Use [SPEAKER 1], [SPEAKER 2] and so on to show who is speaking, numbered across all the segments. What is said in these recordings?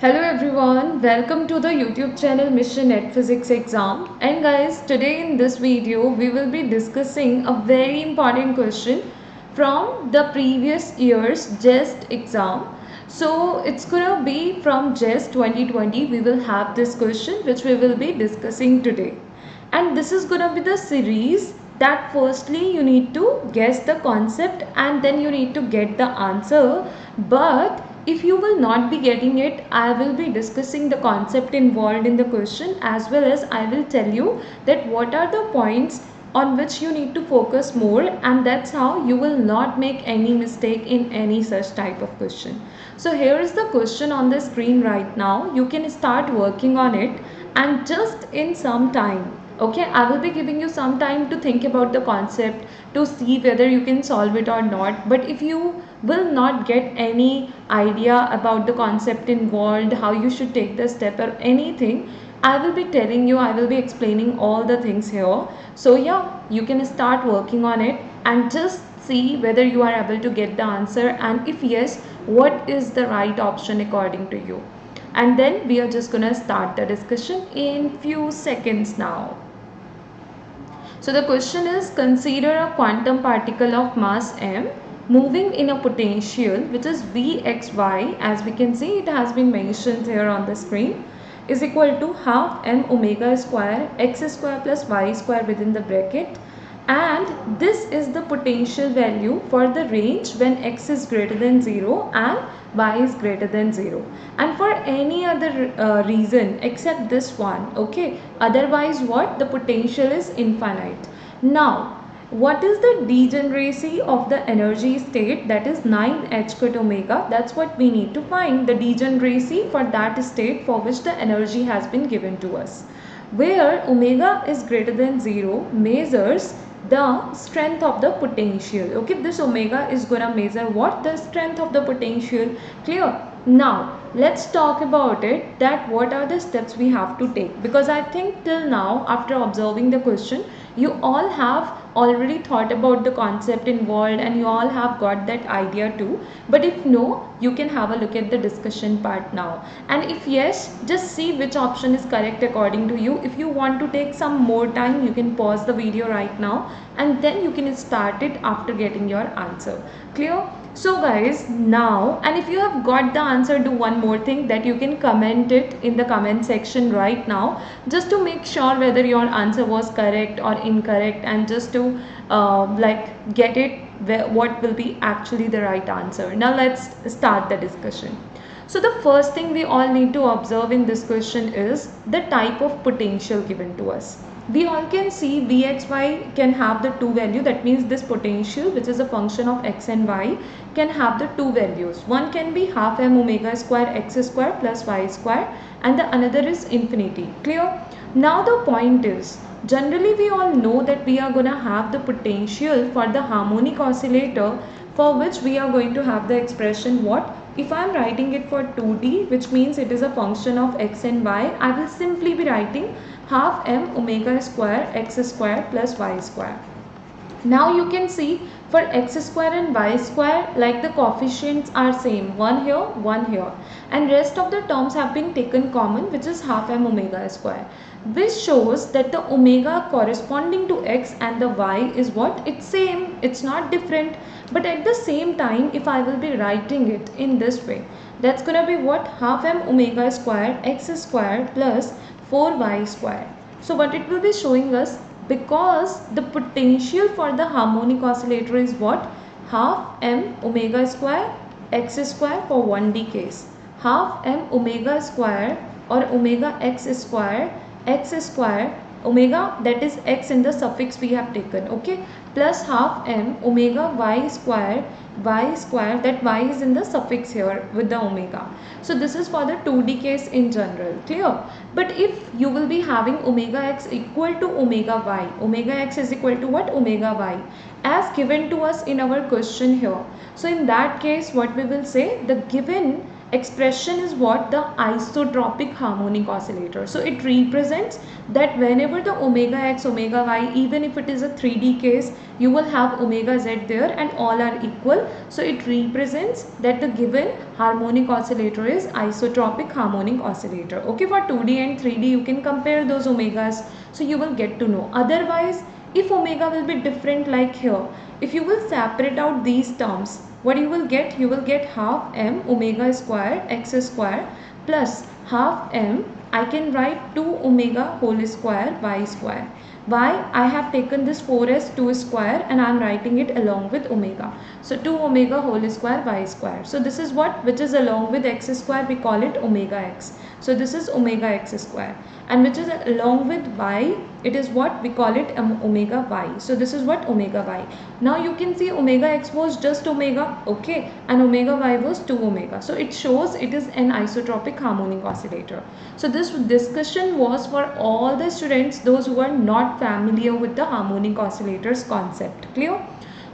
[SPEAKER 1] Hello everyone, welcome to the YouTube channel Mission Net Physics Exam. And guys, today in this video we will be discussing a very important question from the previous year's JEST exam. So it's gonna be from JEST 2020. We will have this question which we will be discussing today. And this is gonna be the series that firstly you need to guess the concept and then you need to get the answer. But if you will not be getting it, I will be discussing the concept involved in the question, as well as I will tell you that what are the points on which you need to focus more, and that's how you will not make any mistake in any such type of question. So here is the question on the screen right now. You can start working on it, and just in some time, okay, I will be giving you some time to think about the concept, to see whether you can solve it or not. But if you will not get any idea about the concept involved, how you should take the step or anything, I will be telling you, I will be explaining all the things here. So yeah, you can start working on it and just see whether you are able to get the answer, and if yes, what is the right option according to you. And then we are just gonna start the discussion in few seconds now. So the question is, consider a quantum particle of mass m moving in a potential which is Vxy, as we can see it has been mentioned here on the screen, is equal to half m omega square x square plus y square within the bracket, and this is the potential value for the range when x is greater than 0 and y is greater than 0, and for any other reason except this one, okay, otherwise what, the potential is infinite. Now what is the degeneracy of the energy state, that is 9h cut omega, that's what we need to find, the degeneracy for that state for which the energy has been given to us, where omega is greater than 0 measures the strength of the potential. Okay, this omega is gonna measure what, the strength of the potential. Clear? Now let's talk about it, that what are the steps we have to take, because I think till now after observing the question you all have already thought about the concept involved and you all have got that idea too. But if no, you can have a look at the discussion part now, and if yes, just see which option is correct according to you. If you want to take some more time, you can pause the video right now and then you can start it after getting your answer. Clear? So guys, now, and if you have got the answer, do one more thing, that you can comment it in the comment section right now, just to make sure whether your answer was correct or incorrect, and just to get it what will be actually the right answer. Now let's start the discussion. So the first thing we all need to observe in this question is the type of potential given to us. We all can see Vxy can have the two value, that means this potential which is a function of x and y can have the two values. One can be half m omega square x square plus y square, and the another is infinity. Clear? Now the point is, generally we all know that we are going to have the potential for the harmonic oscillator, for which we are going to have the expression what? If I am writing it for 2D, which means it is a function of x and y, I will simply be writing half m omega square x square plus y square. Now you can see for x square and y square, like the coefficients are same, one here, and rest of the terms have been taken common, which is half m omega square, which shows that the omega corresponding to x and the y is what? It's same, it's not different. But at the same time, if I will be writing it in this way, that's gonna be what? Half m omega square x square plus 4y square. So what it will be showing us, because the potential for the harmonic oscillator is what? Half m omega square x square for 1D case, half m omega square or omega x square omega, that is x in the suffix we have taken, okay, plus half m omega y square, that y is in the suffix here with the omega. So this is for the 2D case in general. Clear? But if you will be having omega x equal to omega y, omega x is equal to what? Omega y, as given to us in our question here. So in that case, what we will say, the given expression is what? The isotropic harmonic oscillator. So it represents that whenever the omega x, omega y, even if it is a 3D case, you will have omega z there and all are equal. So it represents that the given harmonic oscillator is isotropic harmonic oscillator. Okay, for 2D and 3D you can compare those omegas, so you will get to know. Otherwise, if omega will be different, like here, if you will separate out these terms, what you will get? You will get half m omega square x square plus half m, I can write 2 omega whole square y square. Why? I have taken this 4s 2 square and I am writing it along with omega. So 2 omega whole square y square. So this is what? Which is along with x square, we call it omega x. So this is omega x square. And which is along with y, it is what? We call it omega y. So this is what? Omega y. Now you can see omega x was just omega, okay, and omega y was 2 omega. So it shows it is an isotropic harmonic oscillator. So this discussion was for all the students, those who are not familiar with the harmonic oscillators concept. Clear?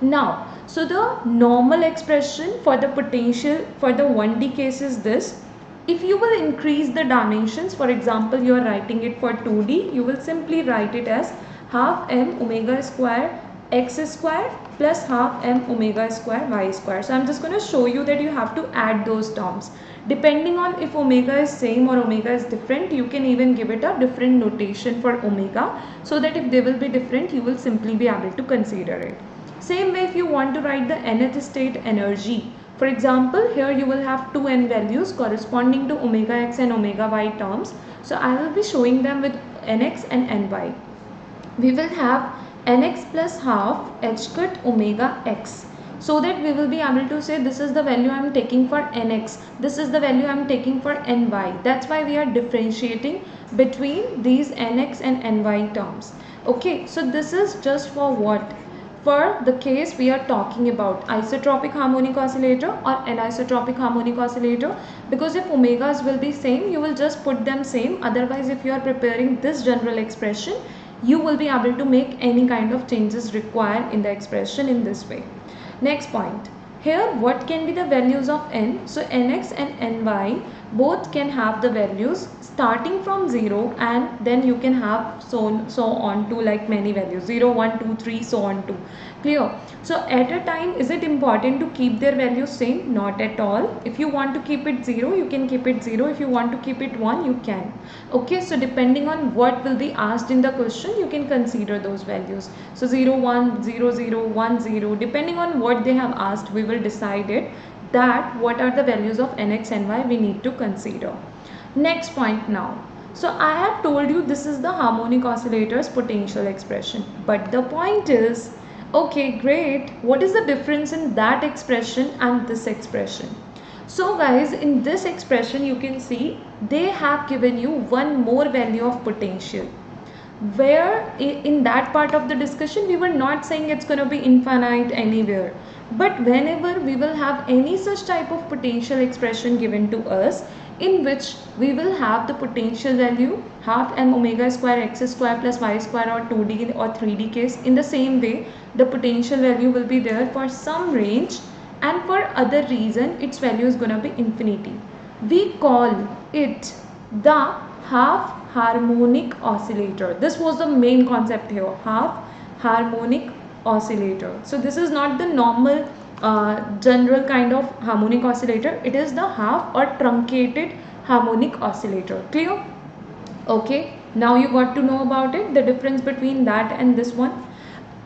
[SPEAKER 1] Now, so the normal expression for the potential for the 1D case is this. If you will increase the dimensions, for example, you are writing it for 2D, you will simply write it as half m omega square x square plus half m omega square y square. So I'm just going to show you that you have to add those terms. Depending on if omega is same or omega is different, you can even give it a different notation for omega, so that if they will be different, you will simply be able to consider it. Same way, if you want to write the nth state energy, for example, here you will have two n values corresponding to omega x and omega y terms. So I will be showing them with nx and ny. We will have nx plus half h cut omega x. So that we will be able to say this is the value I am taking for nx, this is the value I am taking for ny. That's why we are differentiating between these nx and ny terms. Okay, so this is just for what? For the case we are talking about isotropic harmonic oscillator or anisotropic harmonic oscillator, because if omegas will be same, you will just put them same. Otherwise, if you are preparing this general expression, you will be able to make any kind of changes required in the expression in this way. Next point. Here, what can be the values of n? So nx and ny both can have the values starting from 0, and then you can have so on to like many values 0, 1, 2, 3, so on to. Clear? So at a time, is it important to keep their values same? Not at all. If you want to keep it 0, you can keep it 0. If you want to keep it 1, you can. Okay, so depending on what will be asked in the question, you can consider those values. So 0, 1, 0, 0, 1, 0, depending on what they have asked, we will decide it that what are the values of nx and y we need to consider. Next point now. So I have told you this is the harmonic oscillator's potential expression. But the point is, okay, great, what is the difference in that expression and this expression? So guys, in this expression you can see they have given you one more value of potential, where in that part of the discussion we were not saying it's going to be infinite anywhere. But whenever we will have any such type of potential expression given to us, in which we will have the potential value half m omega square x square plus y square, or 2D or 3D case, in the same way the potential value will be there for some range, and for other reason its value is going to be infinity. We call it the half harmonic oscillator. This was the main concept here, half harmonic oscillator. So this is not the normal general kind of harmonic oscillator. It is the half or truncated harmonic oscillator. Clear? Okay, now you got to know about it, the difference between that and this one.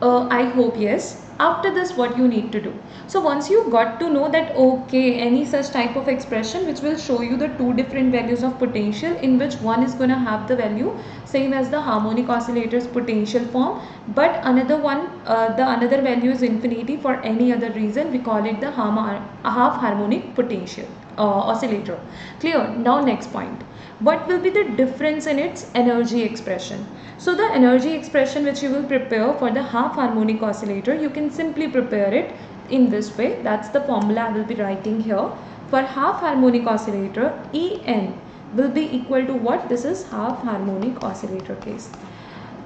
[SPEAKER 1] I hope yes. After this, what you need to do? So once you got to know that, okay, any such type of expression which will show you the two different values of potential, in which one is going to have the value same as the harmonic oscillator's potential form, but another one, the another value is infinity for any other reason, we call it the half harmonic potential oscillator. Clear? Now next point. What will be the difference in its energy expression? So the energy expression which you will prepare for the half harmonic oscillator, you can simply prepare it in this way. That's the formula I will be writing here. For half harmonic oscillator, En will be equal to what? This is half harmonic oscillator case.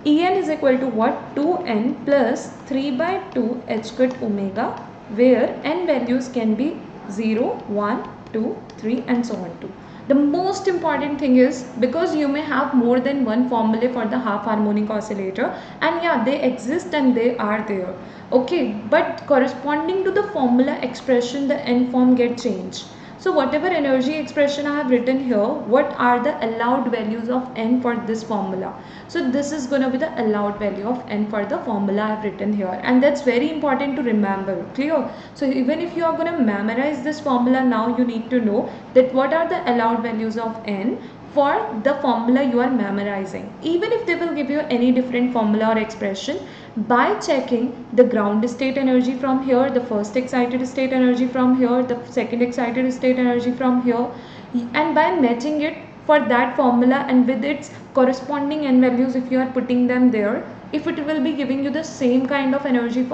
[SPEAKER 1] En is equal to what? 2n plus 3 by 2 h cut omega, where n values can be 0, 1, 2, 3 and so on to. The most important thing is, because you may have more than one formula for the half harmonic oscillator, and yeah, they exist and they are there, okay, but corresponding to the formula expression the n form get changed. So whatever energy expression I have written here, what are the allowed values of n for this formula? So this is going to be the allowed value of n for the formula I have written here, and that's very important to remember. Clear? So even if you are going to memorize this formula now, you need to know that what are the allowed values of n for the formula you are memorizing. Even if they will give you any different formula or expression, by checking the ground state energy from here, the first excited state energy from here, the second excited state energy from here, and by matching it for that formula and with its corresponding n values, if you are putting them there, if it will be giving you the same kind of energy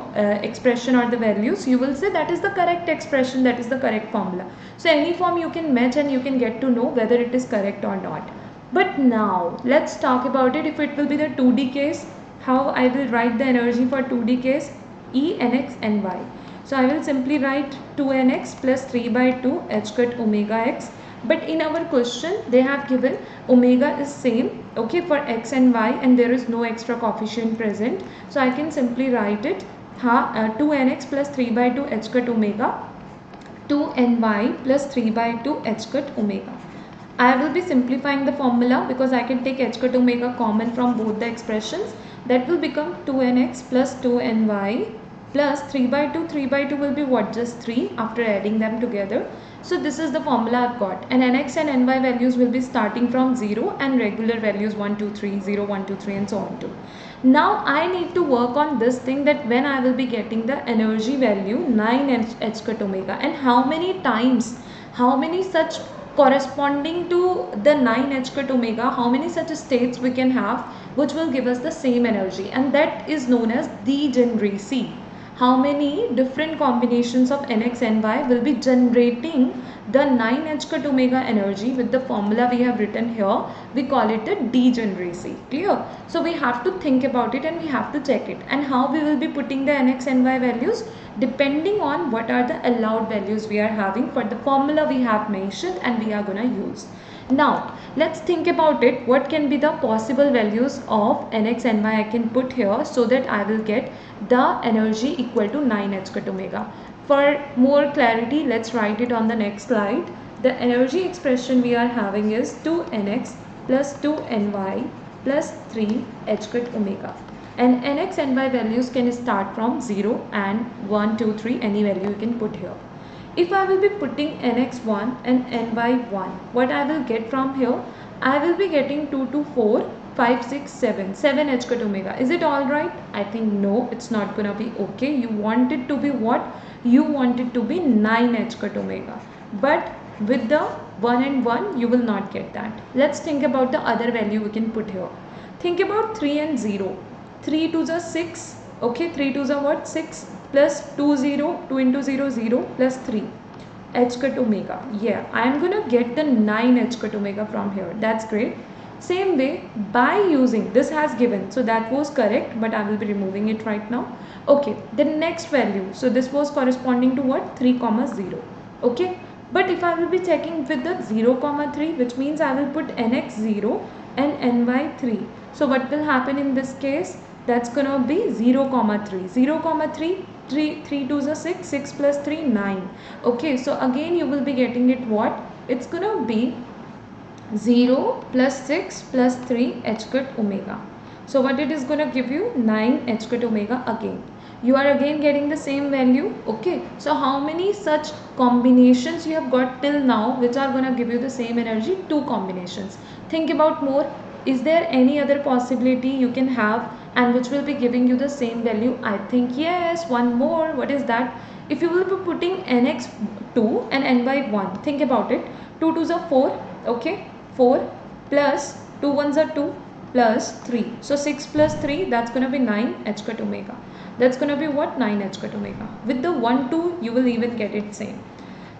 [SPEAKER 1] expression or the values, you will say that is the correct expression, that is the correct formula. So any form you can match and you can get to know whether it is correct or not. But now let's talk about it if it will be the 2D case, how I will write the energy for 2D case, E nx ny. So I will simply write 2nx plus 3 by 2 h cut omega x. But in our question they have given omega is same, okay, for x and y, and there is no extra coefficient present. So I can simply write it 2nx plus 3 by 2 h cut omega 2ny plus 3 by 2 h cut omega. I will be simplifying the formula because I can take h cut omega common from both the expressions. That will become 2nx plus 2ny plus 3 by 2. 3 by 2 will be what? Just 3 after adding them together. So this is the formula I've got, and nx and ny values will be starting from 0 and regular values 1, 2, 3, 0, 1, 2, 3 and so on to. Now I need to work on this thing, that when I will be getting the energy value 9 h cut omega, and how many times, how many such corresponding to the 9 h cut omega, how many such states we can have which will give us the same energy, and that is known as degeneracy. How many different combinations of nx and ny will be generating the 9 h cut omega energy with the formula we have written here. We call it the degeneracy. Clear? So we have to think about it and we have to check it. And how we will be putting the nx and y values? Depending on what are the allowed values we are having for the formula we have mentioned and we are going to use. Now let's think about it. What can be the possible values of nx and y I can put here so that I will get the energy equal to 9 h cut omega. For more clarity, let's write it on the next slide. The energy expression we are having is 2nx plus 2ny plus 3 h cut omega. And nx and y values can start from 0 and 1, 2, 3, any value you can put here. If I will be putting nx1 and ny1, what I will get from here? I will be getting 2 to 4, 5, 6, 7, 7 h cut omega. Is it alright? I think no, it's not gonna be okay. You want it to be what? You want it to be 9 h cut omega. But with the 1 and 1, you will not get that. Let's think about the other value we can put here. Think about 3 and 0. 3 to the 6, okay, 3 to the what? 6 plus 2, 0, 2 into 0, 0 plus 3 h cut omega. Yeah, I am gonna get the 9 h cut omega from here. That's great. Same way, by using this has given, so that was correct, but I will be removing it right now. Okay, the next value, so this was corresponding to what? 3 comma 0. Okay, but if I will be checking with the 0 comma 3, which means I will put nx 0 and ny 3. So what will happen in this case? That's gonna be 0 comma 3. 0 comma 3, 3 to the 6, 6 plus 3, 9. Okay, so again you will be getting it what? It's gonna be 0 plus 6 plus 3 h cut omega. So what it is going to give you? 9 h cut omega again. You are again getting the same value. Okay. So how many such combinations you have got till now which are going to give you the same energy? 2 combinations. Think about more. Is there any other possibility you can have and which will be giving you the same value? I think yes. One more. What is that? If you will be putting nx2 and ny1, think about it. 2 to the 4. Okay. 4 plus 2 ones are 2 plus 3. So 6 plus 3, that's going to be 9 h cut omega. That's going to be what? 9 h cut omega. With the 1, 2, you will even get it same.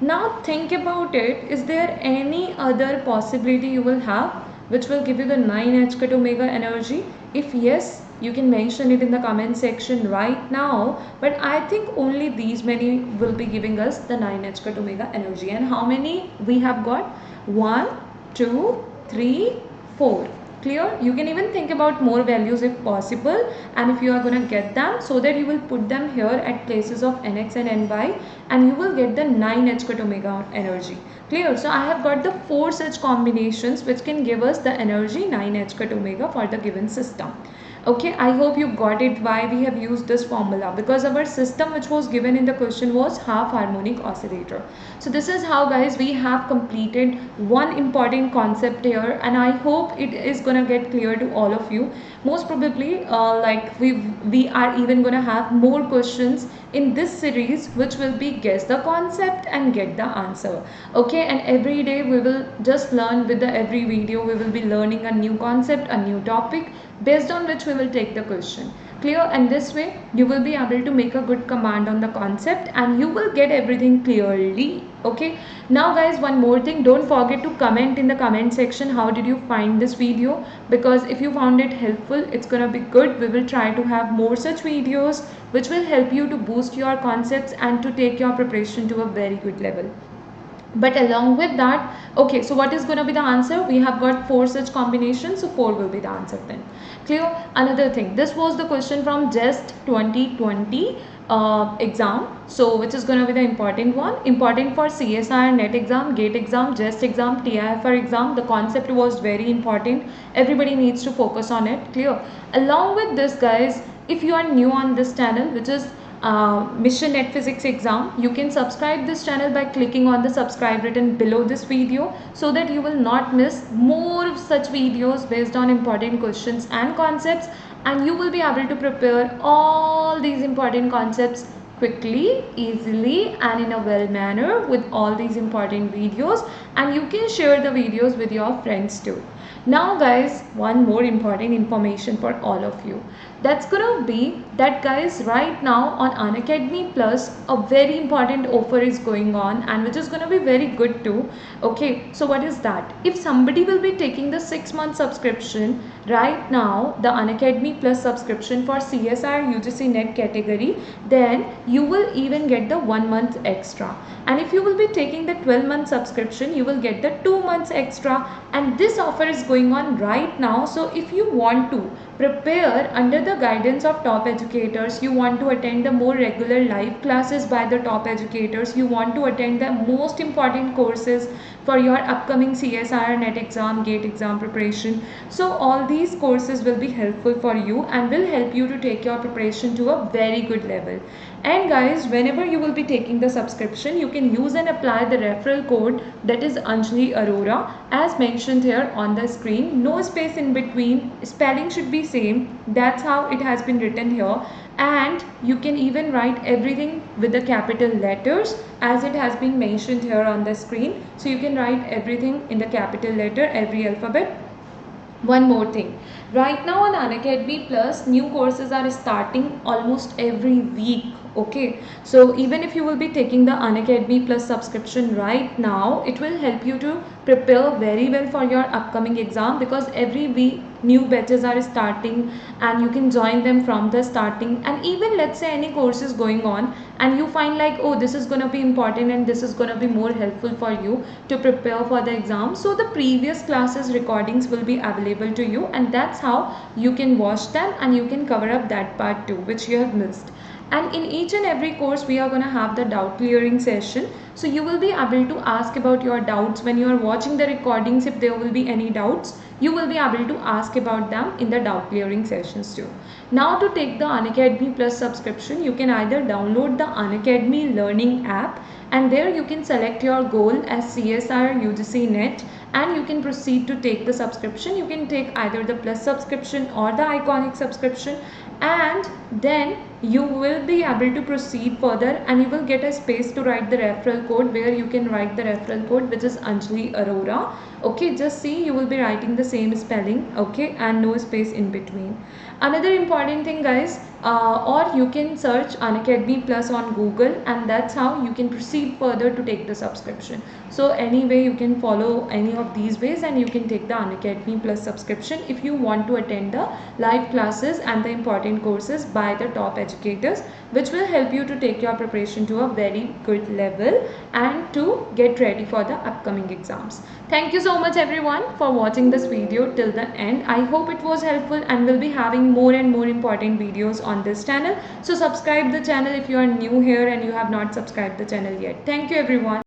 [SPEAKER 1] Now think about it. Is there any other possibility you will have which will give you the 9 h cut omega energy? If yes, you can mention it in the comment section right now, but I think only these many will be giving us the 9 cut omega energy. And how many we have got? 1, 2, 3, 4. Clear? You can even think about more values if possible, and if you are going to get them, so that you will put them here at places of nx and ny, and you will get the 9 cut omega energy. Clear? So I have got the 4 such combinations which can give us the energy 9 cut omega for the given system. Okay, I hope you got it why we have used this formula, because our system which was given in the question was half harmonic oscillator. So this is how, guys, we have completed one important concept here, and I hope it is gonna get clear to all of you. Most probably like we are even gonna have more questions in this series which will be guess the concept and get the answer. Okay, and every day we will just learn with the every video we will be learning a new concept, a new topic, based on which we will take the question. Clear? And this way you will be able to make a good command on the concept and you will get everything clearly. Okay, now guys, one more thing, don't forget to comment in the comment section how did you find this video, because if you found it helpful, it's gonna be good. We will try to have more such videos which will help you to boost your concepts and to take your preparation to a very good level. But along with that, okay, so what is going to be the answer? We have got 4 such combinations, so 4 will be the answer then. Clear? Another thing, this was the question from JEST 2020 exam, so which is going to be the important one, important for CSIR NET exam, GATE exam, JEST exam, TIFR exam. The concept was very important, everybody needs to focus on it. Clear? Along with this, guys, if you are new on this channel, which is Mission Net Physics exam, you can subscribe this channel by clicking on the subscribe button below this video, so that you will not miss more of such videos based on important questions and concepts, and you will be able to prepare all these important concepts quickly, easily, and in a well manner with all these important videos, and you can share the videos with your friends too. Now guys, one more important information for all of you. That's gonna be that, guys, right now on Unacademy Plus a very important offer is going on, and which is gonna be very good too. Okay, so what is that? If somebody will be taking the 6-month subscription right now, the Unacademy Plus subscription for CSIR UGC NET category, then you will even get the 1 month extra. And if you will be taking the 12-month subscription, you will get the 2 months extra. And this offer is going on right now. So if you want to prepare under the guidance of top educators, you want to attend the more regular live classes by the top educators, you want to attend the most important courses for your upcoming CSIR NET exam, GATE exam preparation. So all these courses will be helpful for you and will help you to take your preparation to a very good level. And guys, whenever you will be taking the subscription, you can use and apply the referral code, that is Anjali Arora, as mentioned here on the screen. No space in between, spelling should be same, that's how it has been written here. And you can even write everything with the capital letters as it has been mentioned here on the screen. So you can write everything in the capital letter, every alphabet. One more thing, right now on Unacademy Plus, new courses are starting almost every week. Okay, so even if you will be taking the Unacademy Plus subscription right now, it will help you to prepare very well for your upcoming exam, because every week new batches are starting and you can join them from the starting. And even let's say any course is going on and you find like, oh, this is going to be important and this is going to be more helpful for you to prepare for the exam, so the previous classes recordings will be available to you, and that's how you can watch them and you can cover up that part too which you have missed. And in each and every course we are going to have the doubt clearing session, so you will be able to ask about your doubts when you are watching the recordings. If there will be any doubts, you will be able to ask about them in the doubt clearing sessions too. Now to take the Unacademy Plus subscription, you can either download the Unacademy Learning app, and there you can select your goal as CSIR UGC NET, and you can proceed to take the subscription. You can take either the Plus subscription or the Iconic subscription, and then you will be able to proceed further and you will get a space to write the referral code, where you can write the referral code which is Anjali Arora. Okay, just see, you will be writing the same spelling, okay, and no space in between. Another important thing, guys, or you can search Unacademy Plus on Google, and that's how you can proceed further to take the subscription. So anyway, you can follow any of these ways and you can take the Unacademy Plus subscription if you want to attend the live classes and the important courses by the top educators, which will help you to take your preparation to a very good level and to get ready for the upcoming exams. Thank you so much everyone for watching this video till the end. I hope it was helpful, and we'll be having more and more important videos on this channel. So subscribe the channel if you are new here and you have not subscribed the channel yet. Thank you everyone.